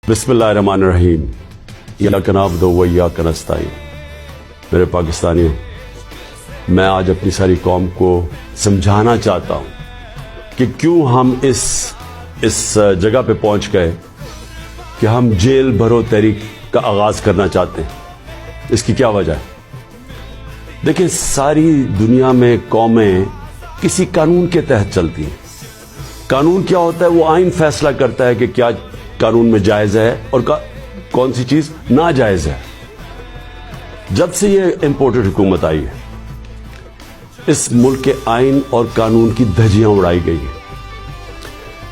بسم اللہ الرحمن الرحیم. ایاک نعبد و ایاک نستعین. میرے پاکستانیوں، میں آج اپنی ساری قوم کو سمجھانا چاہتا ہوں کہ کیوں ہم اس جگہ پہ پہنچ گئے کہ ہم جیل بھرو تحریک کا آغاز کرنا چاہتے ہیں. اس کی کیا وجہ ہے؟ دیکھیں، ساری دنیا میں قومیں کسی قانون کے تحت چلتی ہیں. قانون کیا ہوتا ہے؟ وہ آئین فیصلہ کرتا ہے کہ کیا قانون میں جائز ہے اور کون سی چیز ناجائز ہے. جب سے یہ امپورٹڈ حکومت آئی ہے، اس ملک کے آئین اور قانون کی دھجیاں اڑائی گئی ہیں.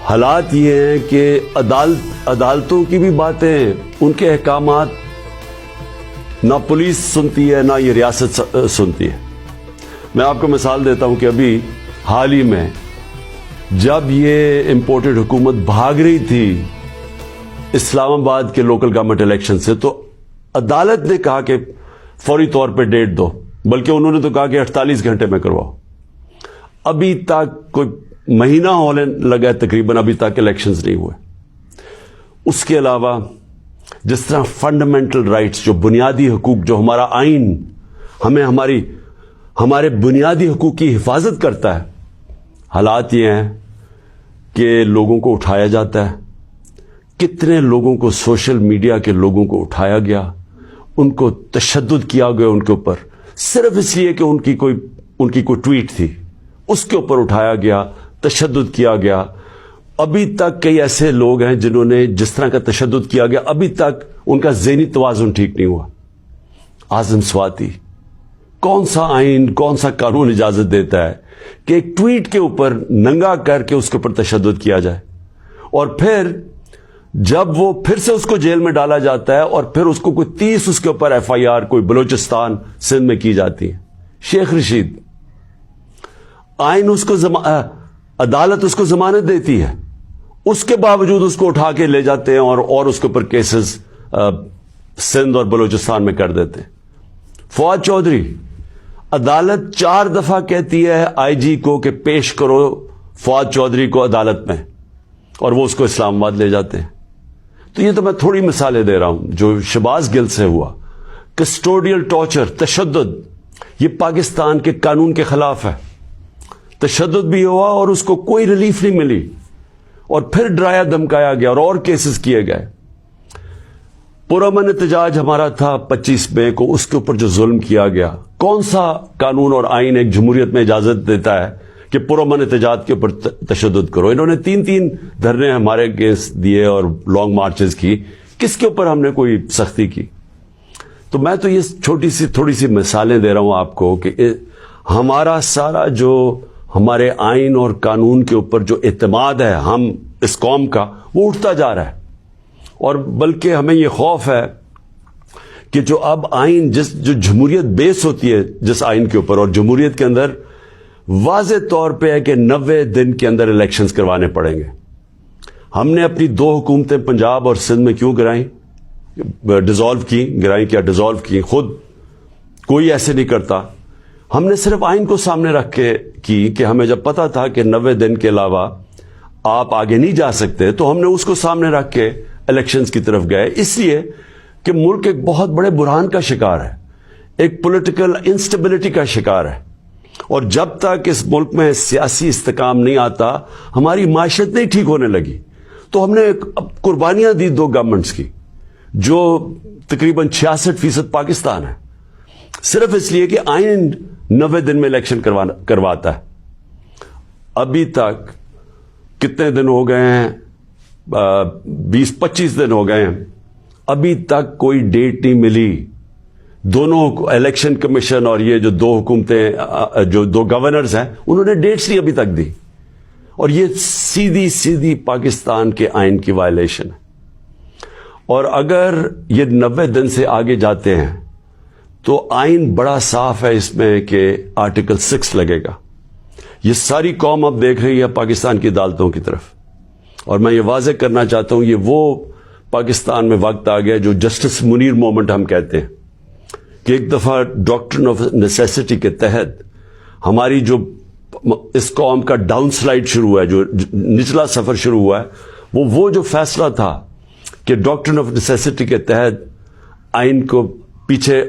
حالات یہ ہیں کہ عدالتوں کی بھی باتیں، ان کے احکامات نہ پولیس سنتی ہے، نہ یہ ریاست سنتی ہے. میں آپ کو مثال دیتا ہوں کہ ابھی حال ہی میں جب یہ امپورٹڈ حکومت بھاگ رہی تھی اسلام آباد کے لوکل گورنمنٹ الیکشن سے، تو عدالت نے کہا کہ فوری طور پہ ڈیٹ دو، بلکہ انہوں نے تو کہا کہ 48 گھنٹے میں کرواؤ. ابھی تک کوئی مہینہ ہونے لگا ہے تقریباً، ابھی تک الیکشنز نہیں ہوئے. اس کے علاوہ جس طرح فنڈامنٹل رائٹس، جو بنیادی حقوق، جو ہمارا آئین ہمیں ہمارے بنیادی حقوق کی حفاظت کرتا ہے، حالات یہ ہیں کہ لوگوں کو اٹھایا جاتا ہے. کتنے لوگوں کو، سوشل میڈیا کے لوگوں کو اٹھایا گیا، ان کو تشدد کیا گیا ان کے اوپر، صرف اس لیے کہ ان کی کوئی ٹویٹ تھی، اس کے اوپر اٹھایا گیا، تشدد کیا گیا. ابھی تک کئی ایسے لوگ ہیں جنہوں نے جس طرح کا تشدد کیا گیا، ابھی تک ان کا ذہنی توازن ٹھیک نہیں ہوا. اعظم سواتی، کون سا آئین، کون سا قانون اجازت دیتا ہے کہ ایک ٹویٹ کے اوپر ننگا کر کے اس کے اوپر تشدد کیا جائے، اور پھر جب وہ پھر سے اس کو جیل میں ڈالا جاتا ہے اور پھر اس کو کوئی 30 اس کے اوپر FIR کوئی بلوچستان سندھ میں کی جاتی ہے. شیخ رشید، آئین اس کو عدالت اس کو ضمانت دیتی ہے، اس کے باوجود اس کو اٹھا کے لے جاتے ہیں اور اس کے اوپر کیسز سندھ اور بلوچستان میں کر دیتے ہیں. فواد چودھری، عدالت 4 دفعہ کہتی ہے IG کو کہ پیش کرو فواد چودھری کو عدالت میں، اور وہ اس کو اسلام آباد لے جاتے ہیں. تو یہ تو میں تھوڑی مثالیں دے رہا ہوں. جو شہباز گل سے ہوا، کسٹوڈیل ٹارچر، تشدد، یہ پاکستان کے قانون کے خلاف ہے. تشدد بھی ہوا اور اس کو کوئی ریلیف نہیں ملی، اور پھر ڈرایا دھمکایا گیا اور کیسز کیے گئے. پرامن احتجاج ہمارا تھا 25 مئی کو، اس کے اوپر جو ظلم کیا گیا، کون سا قانون اور آئین ایک جمہوریت میں اجازت دیتا ہے کہ پرامن احتجاج کے اوپر تشدد کرو؟ انہوں نے 3 دھرنے ہمارے اگینسٹ دیے اور لانگ مارچز کی. کس کے اوپر ہم نے کوئی سختی کی؟ تو میں تو یہ تھوڑی سی مثالیں دے رہا ہوں آپ کو کہ ہمارا سارا جو ہمارے آئین اور قانون کے اوپر جو اعتماد ہے ہم اس قوم کا، وہ اٹھتا جا رہا ہے. اور بلکہ ہمیں یہ خوف ہے کہ جو اب آئین، جو جمہوریت بیس ہوتی ہے جس آئین کے اوپر، اور جمہوریت کے اندر واضح طور پہ ہے کہ 90 دن کے اندر الیکشنز کروانے پڑیں گے. ہم نے اپنی 2 حکومتیں پنجاب اور سندھ میں کیوں گرائیں؟ ڈیزالو کی خود کوئی ایسے نہیں کرتا. ہم نے صرف آئین کو سامنے رکھ کے کی کہ ہمیں جب پتا تھا کہ 90 دن کے علاوہ آپ آگے نہیں جا سکتے، تو ہم نے اس کو سامنے رکھ کے الیکشنز کی طرف گئے. اس لیے کہ ملک ایک بہت بڑے بحران کا شکار ہے، ایک پولیٹیکل انسٹیبلٹی کا شکار ہے. اور جب تک اس ملک میں سیاسی استحکام نہیں آتا، ہماری معیشت نہیں ٹھیک ہونے لگی. تو ہم نے قربانیاں دی 2 گورنمنٹس کی، جو تقریباً 66% پاکستان ہے، صرف اس لیے کہ آئین 90 دن میں الیکشن کرواتا ہے. ابھی تک کتنے دن ہو گئے ہیں؟ 20-25 دن ہو گئے ہیں، ابھی تک کوئی ڈیٹ نہیں ملی. دونوں الیکشن کمیشن اور یہ جو 2 حکومتیں، جو 2 گورنرز ہیں، انہوں نے ڈیٹس نہیں ابھی تک دی. اور یہ سیدھی پاکستان کے آئین کی وائلیشن ہے. اور اگر یہ 90 دن سے آگے جاتے ہیں تو آئین بڑا صاف ہے اس میں کہ آرٹیکل 6 لگے گا. یہ ساری قوم اب دیکھ رہی ہے پاکستان کی عدالتوں کی طرف. اور میں یہ واضح کرنا چاہتا ہوں، یہ وہ پاکستان میں وقت آ گیا جو جسٹس منیر مومنٹ ہم کہتے ہیں، کہ ایک دفعہ ڈاکٹرن آف نیسیسٹی کے تحت ہماری جو اس قوم کا ڈاؤن سلائڈ شروع ہوا ہے، جو نچلا سفر شروع ہوا ہے، وہ جو فیصلہ تھا کہ ڈاکٹرن آف نیسیسٹی کے تحت آئین کو پیچھے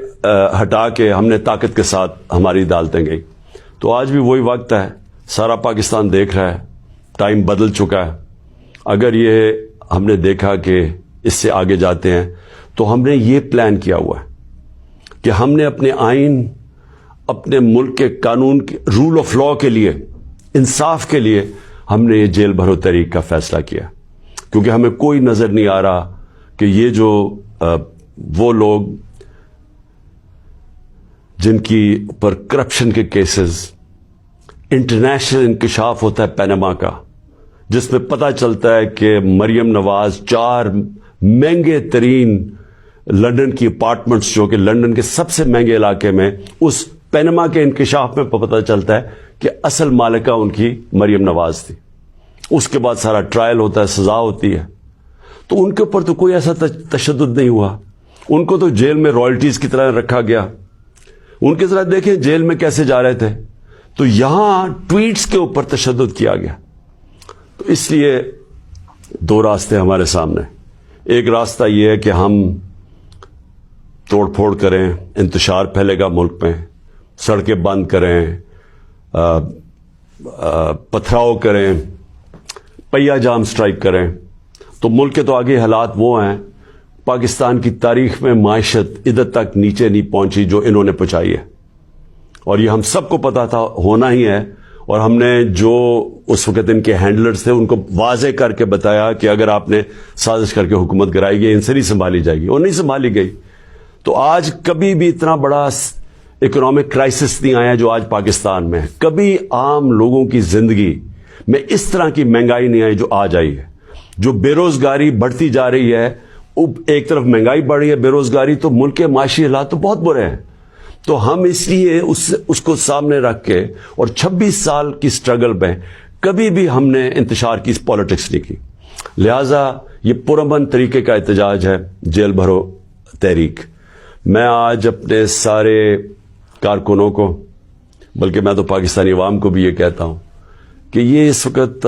ہٹا کے ہم نے طاقت کے ساتھ ہماری عدالتیں گئی. تو آج بھی وہی وقت ہے, سارا پاکستان دیکھ رہا ہے, ٹائم بدل چکا ہے. اگر یہ ہم نے دیکھا کہ اس سے آگے جاتے ہیں تو ہم نے یہ پلان کیا ہوا ہے کہ ہم نے اپنے آئین, اپنے ملک کے قانون کے رول آف لا کے لیے, انصاف کے لیے ہم نے یہ جیل بھرو تحریک کا فیصلہ کیا, کیونکہ ہمیں کوئی نظر نہیں آ رہا کہ یہ جو وہ لوگ جن کی پر کرپشن کے کیسز, انٹرنیشنل انکشاف ہوتا ہے پینما کا, جس میں پتہ چلتا ہے کہ مریم نواز 4 مہنگے ترین لندن کی اپارٹمنٹس, جو کہ لندن کے سب سے مہنگے علاقے میں, اس پینما کے انکشاف میں پتہ چلتا ہے کہ اصل مالکہ ان کی مریم نواز تھی. اس کے بعد سارا ٹرائل ہوتا ہے, سزا ہوتی ہے. تو ان کے اوپر تو کوئی ایسا تشدد نہیں ہوا, ان کو تو جیل میں رائلٹیز کی طرح رکھا گیا. ان کی طرح دیکھیں جیل میں کیسے جا رہے تھے. تو یہاں ٹویٹس کے اوپر تشدد کیا گیا. تو اس لیے 2 راستے ہمارے سامنے. ایک راستہ یہ ہے کہ ہم توڑ پھوڑ کریں, انتشار پھیلے گا ملک میں, سڑکیں بند کریں, پتھراؤ کریں, پہیا جام سٹرائک کریں. تو ملک کے تو آگے حالات وہ ہیں, پاکستان کی تاریخ میں معیشت ادھر تک نیچے نہیں پہنچی جو انہوں نے پہنچائی ہے, اور یہ ہم سب کو پتا تھا ہونا ہی ہے. اور ہم نے جو اس وقت ان کے ہینڈلرز تھے ان کو واضح کر کے بتایا کہ اگر آپ نے سازش کر کے حکومت گرائی گئی, ان سے نہیں سنبھالی جائے گی, اور نہیں سنبھالی گئی. تو آج کبھی بھی اتنا بڑا اکنامک کرائسس نہیں آیا جو آج پاکستان میں ہے. کبھی عام لوگوں کی زندگی میں اس طرح کی مہنگائی نہیں آئی جو آج آئی ہے. جو بے روزگاری بڑھتی جا رہی ہے, ایک طرف مہنگائی بڑھ رہی ہے, بے روزگاری, تو ملک کے معاشی حالات تو بہت برے ہیں. تو ہم اس لیے اس کو سامنے رکھ کے, اور 26 سال کی سٹرگل میں کبھی بھی ہم نے انتشار کی پالیٹکس نہیں کی. لہذا یہ پرامن طریقے کا احتجاج ہے جیل بھرو تحریک. میں آج اپنے سارے کارکنوں کو, بلکہ میں تو پاکستانی عوام کو بھی یہ کہتا ہوں کہ یہ اس وقت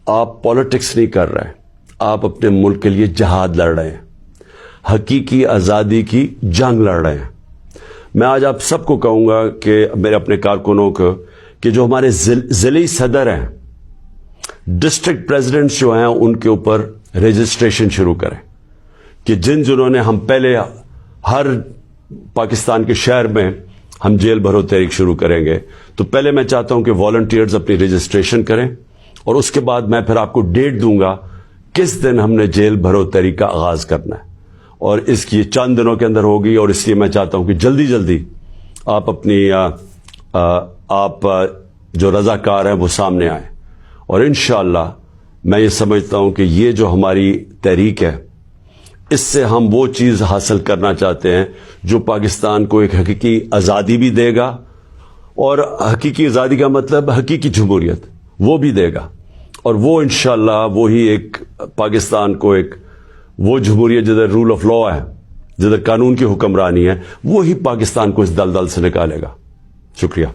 آپ پالیٹکس نہیں کر رہے ہیں, آپ اپنے ملک کے لیے جہاد لڑ رہے ہیں, حقیقی آزادی کی جنگ لڑ رہے ہیں. میں آج آپ سب کو کہوں گا کہ میرے اپنے کارکنوں کو کہ جو ہمارے ضلعی صدر ہیں, ڈسٹرکٹ پریزیڈنٹس جو ہیں, ان کے اوپر رجسٹریشن شروع کریں. کہ جنہوں نے ہم پہلے ہر پاکستان کے شہر میں ہم جیل بھرو تحریک شروع کریں گے, تو پہلے میں چاہتا ہوں کہ والنٹیئرز اپنی رجسٹریشن کریں, اور اس کے بعد میں پھر آپ کو ڈیٹ دوں گا کس دن ہم نے جیل بھرو تحریک کا آغاز کرنا ہے. اور اس کی چند دنوں کے اندر ہوگی, اور اس لیے میں چاہتا ہوں کہ جلدی جلدی آپ اپنی آپ جو رضاکار ہیں وہ سامنے آئیں. اور انشاءاللہ میں یہ سمجھتا ہوں کہ یہ جو ہماری تحریک ہے, اس سے ہم وہ چیز حاصل کرنا چاہتے ہیں جو پاکستان کو ایک حقیقی آزادی بھی دے گا, اور حقیقی آزادی کا مطلب حقیقی جمہوریت وہ بھی دے گا. اور وہ انشاءاللہ وہی ایک پاکستان کو ایک وہ جمہوریت جدھر رول آف لا ہے, جدھر قانون کی حکمرانی ہے, وہی پاکستان کو اس دلدل سے نکالے گا. شکریہ.